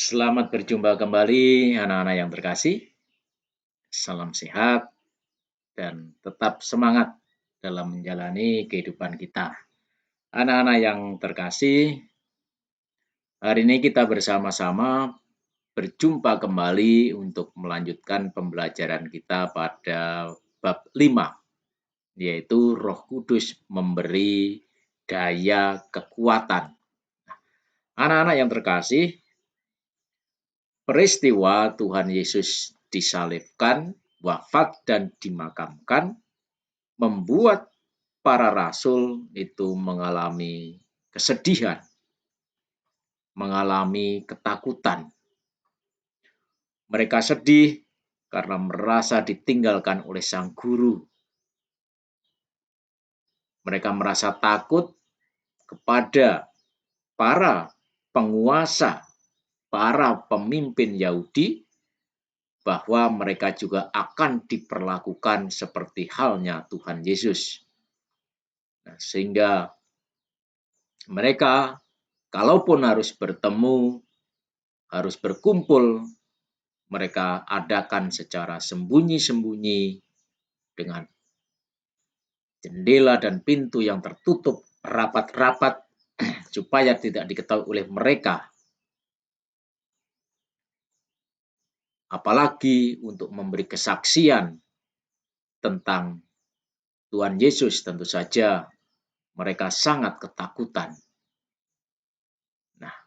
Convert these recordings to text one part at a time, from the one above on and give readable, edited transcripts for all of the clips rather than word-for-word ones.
Selamat berjumpa kembali anak-anak yang terkasih. Salam sehat dan tetap semangat dalam menjalani kehidupan kita. Anak-anak yang terkasih, hari ini kita bersama-sama berjumpa kembali untuk melanjutkan pembelajaran kita pada bab 5, yaitu Roh Kudus memberi daya kekuatan. Anak-anak yang terkasih, peristiwa Tuhan Yesus disalibkan, wafat, dan dimakamkan membuat para rasul itu mengalami kesedihan, mengalami ketakutan. Mereka sedih karena merasa ditinggalkan oleh sang guru. Mereka merasa takut kepada para penguasa, para pemimpin Yahudi, bahwa mereka juga akan diperlakukan seperti halnya Tuhan Yesus. Sehingga mereka, kalaupun harus bertemu, harus berkumpul, mereka adakan secara sembunyi-sembunyi dengan jendela dan pintu yang tertutup rapat-rapat supaya tidak diketahui oleh mereka. Apalagi untuk memberi kesaksian tentang Tuhan Yesus, tentu saja mereka sangat ketakutan. Nah,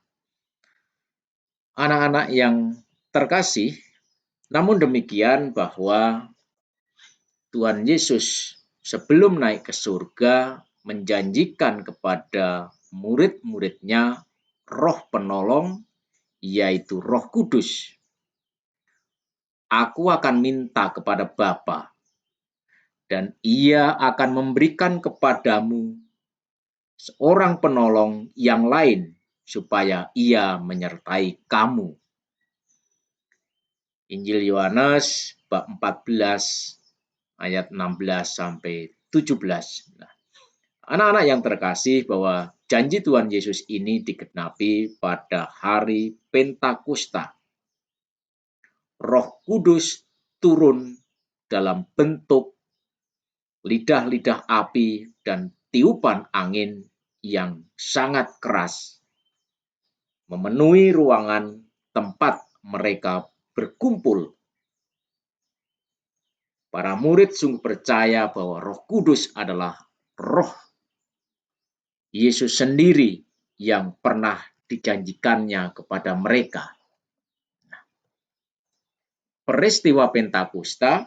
anak-anak yang terkasih, namun demikian bahwa Tuhan Yesus sebelum naik ke surga menjanjikan kepada murid-muridnya Roh Penolong, yaitu Roh Kudus. Aku akan minta kepada Bapa, dan Ia akan memberikan kepadamu seorang penolong yang lain, supaya Ia menyertai kamu. Injil Yohanes bab 14 ayat 16 sampai 17. Nah, anak-anak yang terkasih, bahwa janji Tuhan Yesus ini digenapi pada hari Pentakosta. Roh Kudus turun dalam bentuk lidah-lidah api dan tiupan angin yang sangat keras, memenuhi ruangan tempat mereka berkumpul. Para murid sungguh percaya bahwa Roh Kudus adalah Roh Yesus sendiri yang pernah dijanjikannya kepada mereka. Peristiwa Pentakosta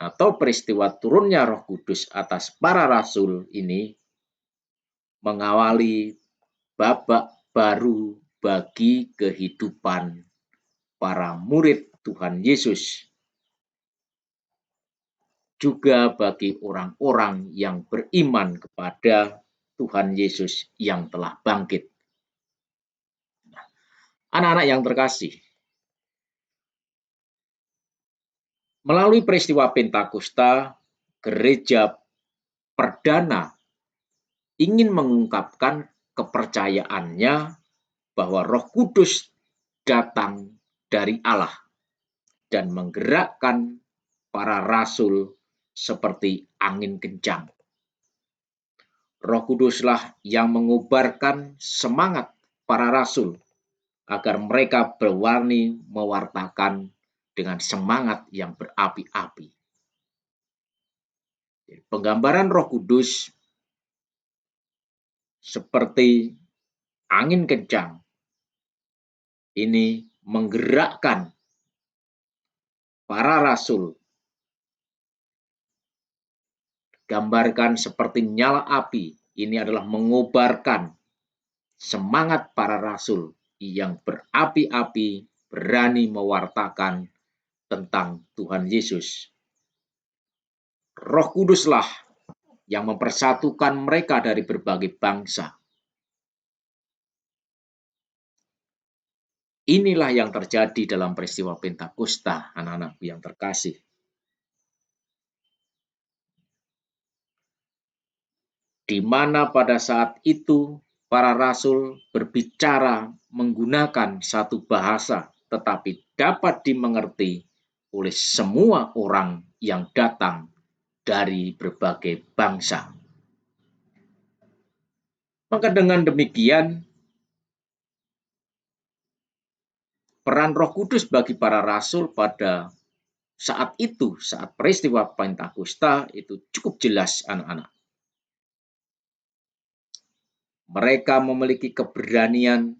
atau peristiwa turunnya Roh Kudus atas para rasul ini mengawali babak baru bagi kehidupan para murid Tuhan Yesus, juga bagi orang-orang yang beriman kepada Tuhan Yesus yang telah bangkit. Anak-anak yang terkasih, melalui peristiwa Pentakosta, gereja perdana ingin mengungkapkan kepercayaannya bahwa Roh Kudus datang dari Allah dan menggerakkan para rasul seperti angin kencang. Roh Kuduslah yang mengobarkan semangat para rasul agar mereka berani mewartakan dengan semangat yang berapi-api. Penggambaran Roh Kudus seperti angin kencang ini menggerakkan para rasul, gambarkan seperti nyala api. Ini adalah mengobarkan semangat para rasul yang berapi-api, berani mewartakan tentang Tuhan Yesus. Roh Kuduslah yang mempersatukan mereka dari berbagai bangsa. Inilah yang terjadi dalam peristiwa Pentakosta, anak-anakku yang terkasih. Di mana pada saat itu para rasul berbicara menggunakan satu bahasa, tetapi dapat dimengerti oleh semua orang yang datang dari berbagai bangsa. Maka dengan demikian, peran Roh Kudus bagi para rasul pada saat itu, saat peristiwa Pentakosta itu cukup jelas, anak-anak. Mereka memiliki keberanian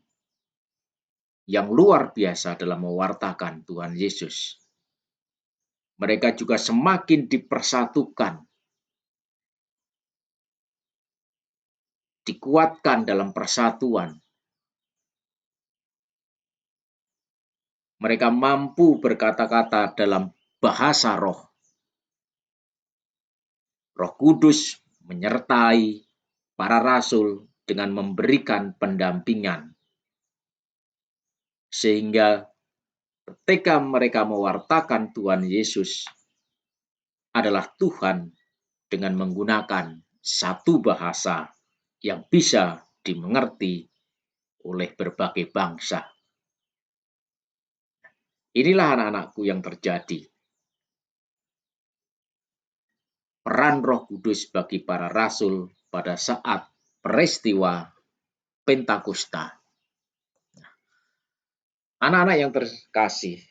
yang luar biasa dalam mewartakan Tuhan Yesus. Mereka juga semakin dipersatukan, dikuatkan dalam persatuan. Mereka mampu berkata-kata dalam bahasa roh. Roh Kudus menyertai para rasul dengan memberikan pendampingan. Sehingga ketika mereka mewartakan Tuhan Yesus adalah Tuhan dengan menggunakan satu bahasa yang bisa dimengerti oleh berbagai bangsa. Inilah anak-anakku yang terjadi. Peran Roh Kudus bagi para rasul pada saat peristiwa Pentakosta. Anak-anak yang terkasih,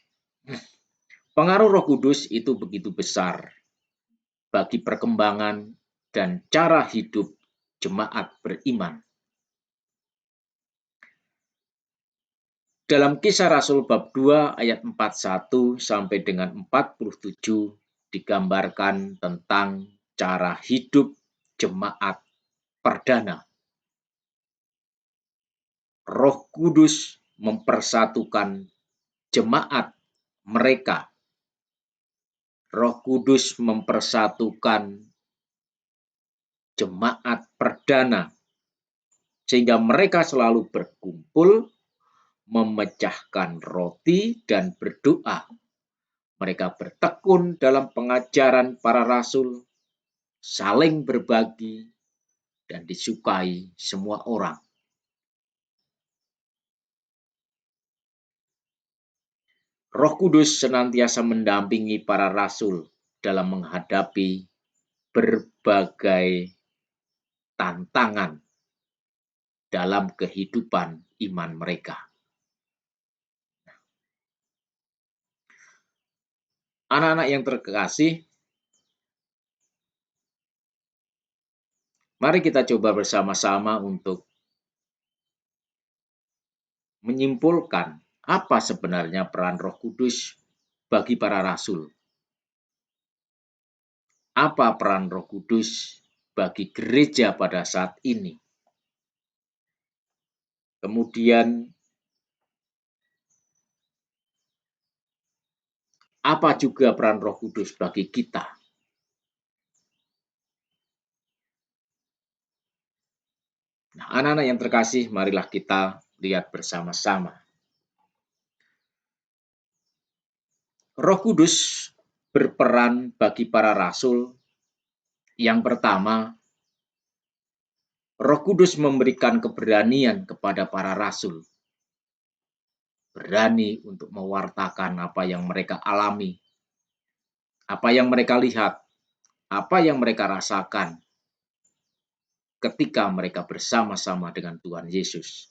pengaruh Roh Kudus itu begitu besar bagi perkembangan dan cara hidup jemaat beriman. Dalam Kisah Rasul bab 2 ayat 41 sampai dengan 47 digambarkan tentang cara hidup jemaat perdana. Roh Kudus mempersatukan jemaat mereka. Roh Kudus mempersatukan jemaat perdana sehingga mereka selalu berkumpul, memecahkan roti dan berdoa. Mereka bertekun dalam pengajaran para rasul, saling berbagi, dan disukai semua orang. Roh Kudus senantiasa mendampingi para rasul dalam menghadapi berbagai tantangan dalam kehidupan iman mereka. Anak-anak yang terkasih, mari kita coba bersama-sama untuk menyimpulkan apa sebenarnya peran Roh Kudus bagi para rasul. Apa peran Roh Kudus bagi gereja pada saat ini? Kemudian, apa juga peran Roh Kudus bagi kita? Nah, anak-anak yang terkasih, marilah kita lihat bersama-sama. Roh Kudus berperan bagi para rasul. Yang pertama, Roh Kudus memberikan keberanian kepada para rasul. Berani untuk mewartakan apa yang mereka alami, apa yang mereka lihat, apa yang mereka rasakan ketika mereka bersama-sama dengan Tuhan Yesus.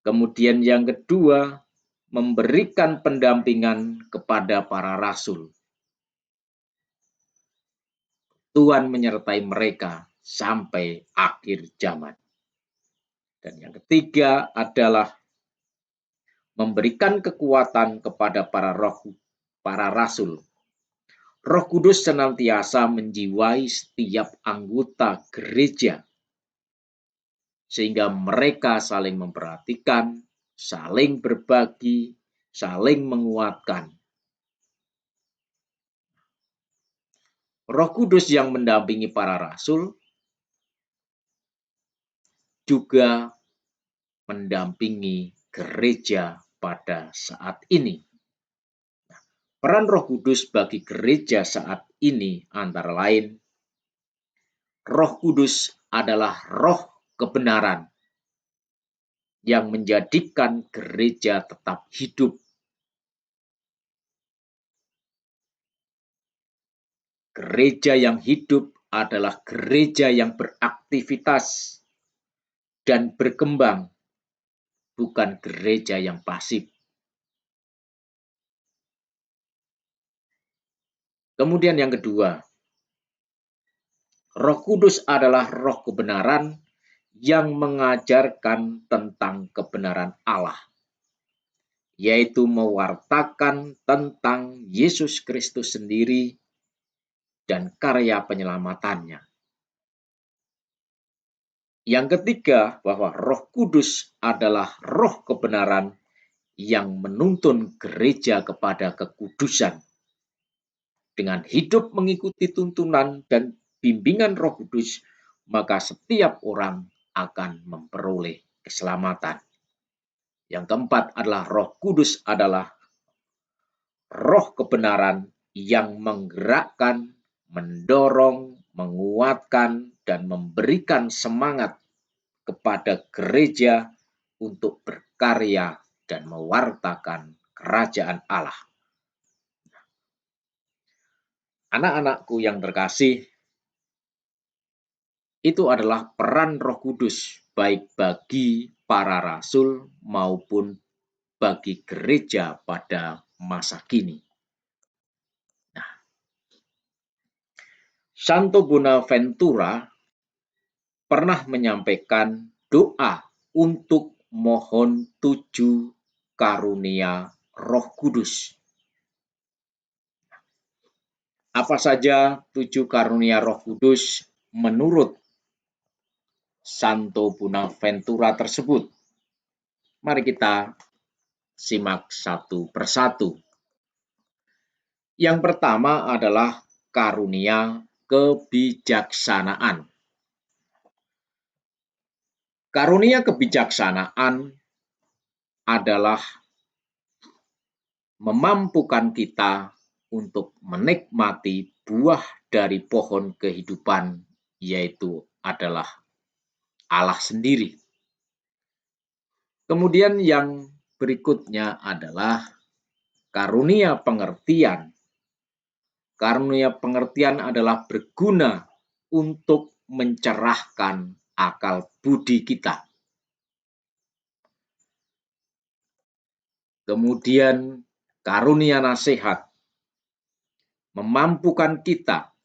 Kemudian yang kedua, memberikan pendampingan kepada para rasul. Tuhan menyertai mereka sampai akhir zaman. Dan yang ketiga adalah memberikan kekuatan kepada para rasul. Roh Kudus senantiasa menjiwai setiap anggota gereja, sehingga mereka saling memperhatikan, saling berbagi, saling menguatkan. Roh Kudus yang mendampingi para rasul juga mendampingi gereja pada saat ini. Peran Roh Kudus bagi gereja saat ini antara lain, Roh Kudus adalah roh kebenaran yang menjadikan gereja tetap hidup. Gereja yang hidup adalah gereja yang beraktivitas dan berkembang, bukan gereja yang pasif. Kemudian yang kedua, Roh Kudus adalah roh kebenaran yang mengajarkan tentang kebenaran Allah, yaitu mewartakan tentang Yesus Kristus sendiri dan karya penyelamatannya. Yang ketiga, bahwa Roh Kudus adalah roh kebenaran yang menuntun gereja kepada kekudusan. Dengan hidup mengikuti tuntunan dan bimbingan Roh Kudus, maka setiap orang akan memperoleh keselamatan. Yang keempat adalah Roh Kudus adalah roh kebenaran yang menggerakkan, mendorong, menguatkan, dan memberikan semangat kepada gereja untuk berkarya dan mewartakan kerajaan Allah. Anak-anakku yang terkasih, itu adalah peran Roh Kudus baik bagi para rasul maupun bagi gereja pada masa kini. Santo Bonaventura pernah menyampaikan doa untuk mohon 7 karunia Roh Kudus. Apa saja 7 karunia Roh Kudus menurut Santo Bonaventura tersebut? Mari kita simak satu persatu. Yang pertama adalah karunia kebijaksanaan. Karunia kebijaksanaan adalah memampukan kita untuk menikmati buah dari pohon kehidupan, yaitu adalah Allah sendiri. Kemudian yang berikutnya adalah karunia pengertian. Karunia pengertian adalah berguna untuk mencerahkan akal budi kita. Kemudian karunia nasihat memampukan kita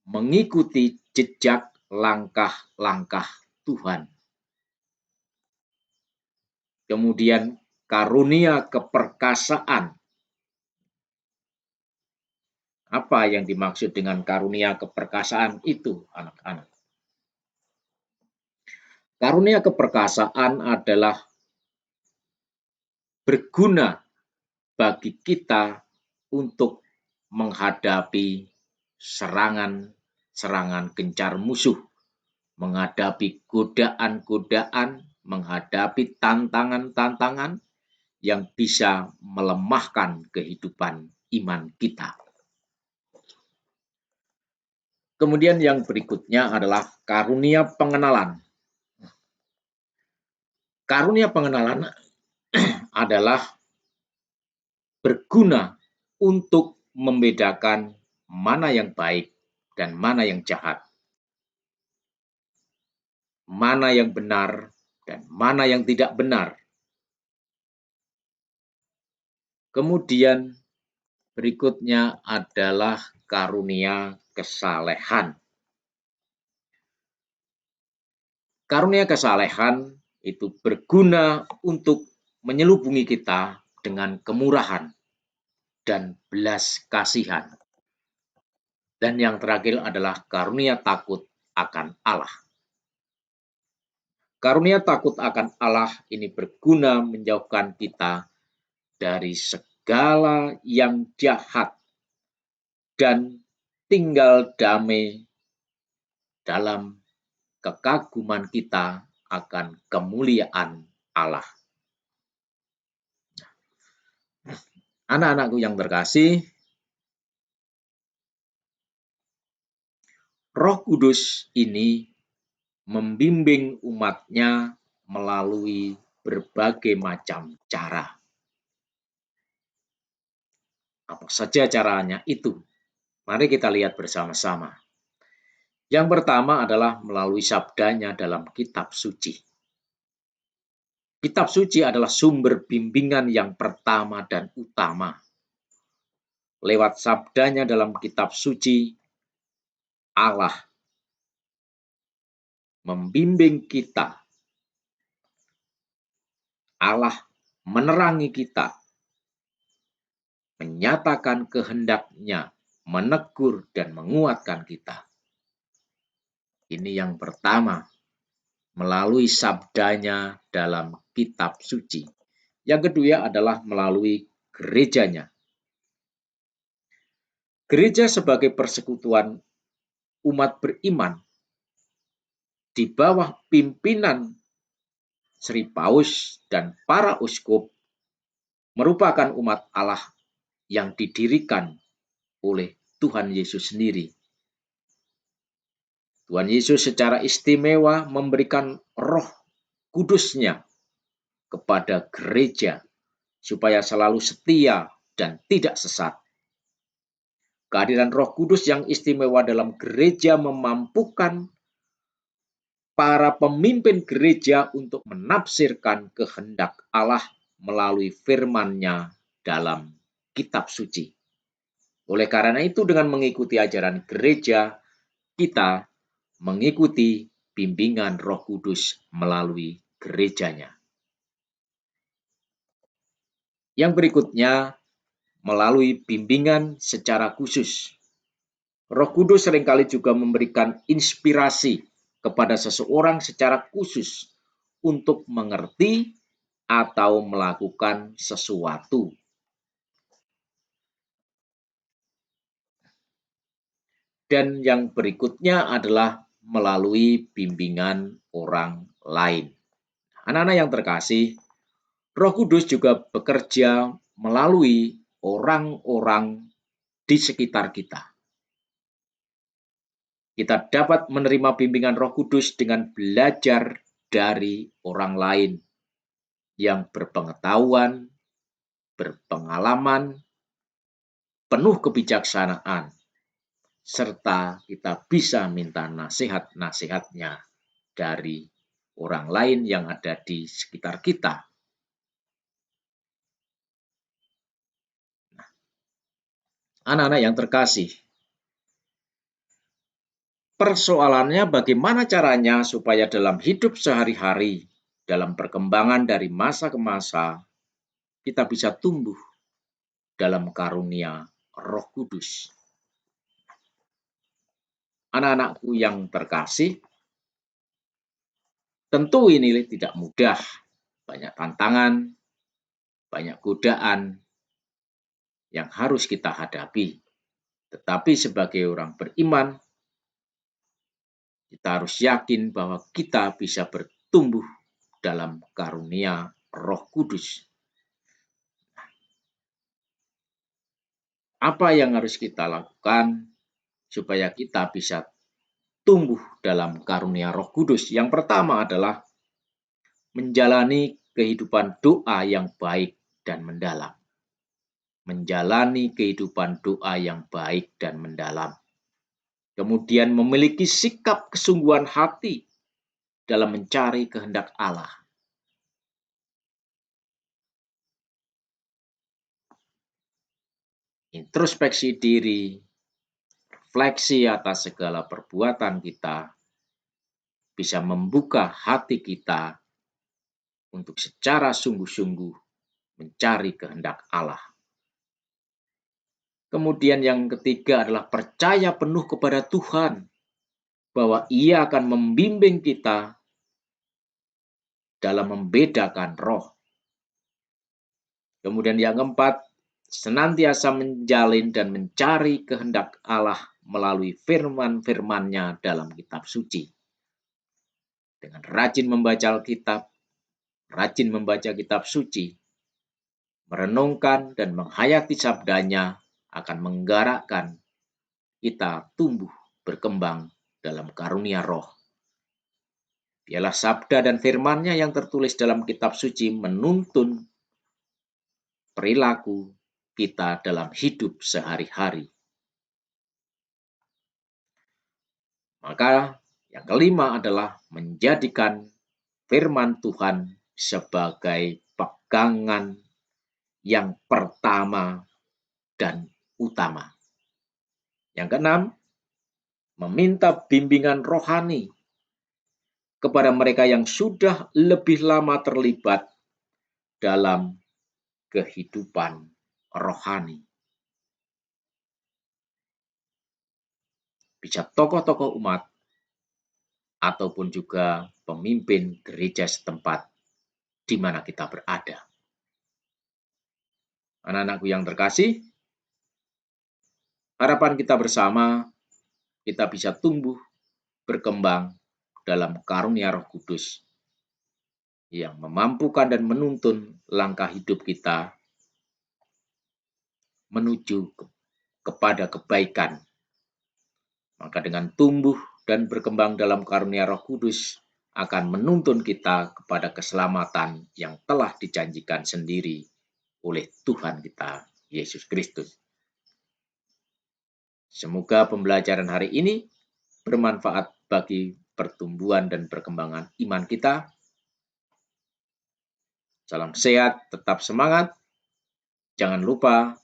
mengikuti jejak langkah-langkah Tuhan. Kemudian karunia keperkasaan. Apa yang dimaksud dengan karunia keperkasaan itu, anak-anak? Karunia keperkasaan adalah berguna bagi kita untuk menghadapi serangan-serangan gencar musuh, menghadapi godaan-godaan, menghadapi tantangan-tantangan yang bisa melemahkan kehidupan iman kita. Kemudian yang berikutnya adalah karunia pengenalan. Karunia pengenalan adalah berguna untuk membedakan mana yang baik dan mana yang jahat, mana yang benar dan mana yang tidak benar. Kemudian berikutnya adalah karunia kesalehan. Karunia kesalehan itu berguna untuk menyelubungi kita dengan kemurahan dan belas kasihan. Dan yang terakhir adalah karunia takut akan Allah. Karunia takut akan Allah ini berguna menjauhkan kita dari segala yang jahat dan tinggal damai dalam kekaguman kita akan kemuliaan Allah. Anak-anakku yang terkasih, Roh Kudus ini membimbing umatnya melalui berbagai macam cara. Apa saja caranya itu? Mari kita lihat bersama-sama. Yang pertama adalah melalui sabdanya dalam kitab suci. Kitab suci adalah sumber bimbingan yang pertama dan utama. Lewat sabdanya dalam kitab suci, Allah membimbing kita. Allah menerangi kita, menyatakan kehendaknya, menegur dan menguatkan kita. Ini yang pertama, melalui sabdanya dalam kitab suci. Yang kedua adalah melalui gerejanya. Gereja sebagai persekutuan umat beriman di bawah pimpinan Sri Paus dan para uskup merupakan umat Allah yang didirikan oleh Tuhan Yesus sendiri. Tuhan Yesus secara istimewa memberikan Roh Kudus-Nya kepada gereja supaya selalu setia dan tidak sesat. Kehadiran Roh Kudus yang istimewa dalam gereja memampukan para pemimpin gereja untuk menafsirkan kehendak Allah melalui firman-Nya dalam kitab suci. Oleh karena itu, dengan mengikuti ajaran gereja, kita mengikuti bimbingan Roh Kudus melalui gerejanya. Yang berikutnya, melalui bimbingan secara khusus. Roh Kudus seringkali juga memberikan inspirasi kepada seseorang secara khusus untuk mengerti atau melakukan sesuatu. Dan yang berikutnya adalah melalui bimbingan orang lain. Anak-anak yang terkasih, Roh Kudus juga bekerja melalui orang-orang di sekitar kita. Kita dapat menerima bimbingan Roh Kudus dengan belajar dari orang lain yang berpengetahuan, berpengalaman, penuh kebijaksanaan, serta kita bisa minta nasihat-nasihatnya dari orang lain yang ada di sekitar kita. Anak-anak yang terkasih, persoalannya bagaimana caranya supaya dalam hidup sehari-hari, dalam perkembangan dari masa ke masa, kita bisa tumbuh dalam karunia Roh Kudus. Anak-anakku yang terkasih, tentu ini tidak mudah. Banyak tantangan, banyak godaan yang harus kita hadapi. Tetapi sebagai orang beriman, kita harus yakin bahwa kita bisa bertumbuh dalam karunia Roh Kudus. Apa yang harus kita lakukan supaya kita bisa tumbuh dalam karunia Roh Kudus? Yang pertama adalah menjalani kehidupan doa yang baik dan mendalam. Menjalani kehidupan doa yang baik dan mendalam. Kemudian memiliki sikap kesungguhan hati dalam mencari kehendak Allah. Introspeksi diri, refleksi atas segala perbuatan kita, bisa membuka hati kita untuk secara sungguh-sungguh mencari kehendak Allah. Kemudian yang ketiga adalah percaya penuh kepada Tuhan, bahwa Ia akan membimbing kita dalam membedakan roh. Kemudian yang keempat, senantiasa menjalin dan mencari kehendak Allah melalui firman-firman-Nya dalam kitab suci. Dengan rajin membaca Alkitab, rajin membaca kitab suci, merenungkan dan menghayati sabdanya akan menggerakkan kita tumbuh berkembang dalam karunia roh. Biarlah sabda dan firman-Nya yang tertulis dalam kitab suci menuntun perilaku kita dalam hidup sehari-hari. Maka yang kelima adalah menjadikan firman Tuhan sebagai pegangan yang pertama dan utama. Yang keenam, meminta bimbingan rohani kepada mereka yang sudah lebih lama terlibat dalam kehidupan rohani. Bisa tokoh-tokoh umat ataupun juga pemimpin gereja setempat di mana kita berada. Anak-anakku yang terkasih, harapan kita bersama kita bisa tumbuh, berkembang dalam karunia Roh Kudus yang memampukan dan menuntun langkah hidup kita menuju kepada kebaikan. Maka dengan tumbuh dan berkembang dalam karunia Roh Kudus akan menuntun kita kepada keselamatan yang telah dijanjikan sendiri oleh Tuhan kita, Yesus Kristus. Semoga pembelajaran hari ini bermanfaat bagi pertumbuhan dan perkembangan iman kita. Salam sehat, tetap semangat. Jangan lupa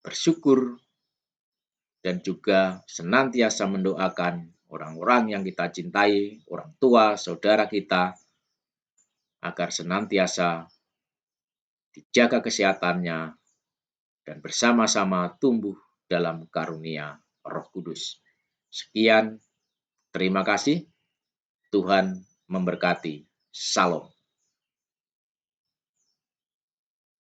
bersyukur dan juga senantiasa mendoakan orang-orang yang kita cintai, orang tua, saudara kita, agar senantiasa dijaga kesehatannya dan bersama-sama tumbuh dalam karunia Roh Kudus. Sekian, terima kasih. Tuhan memberkati. Salam.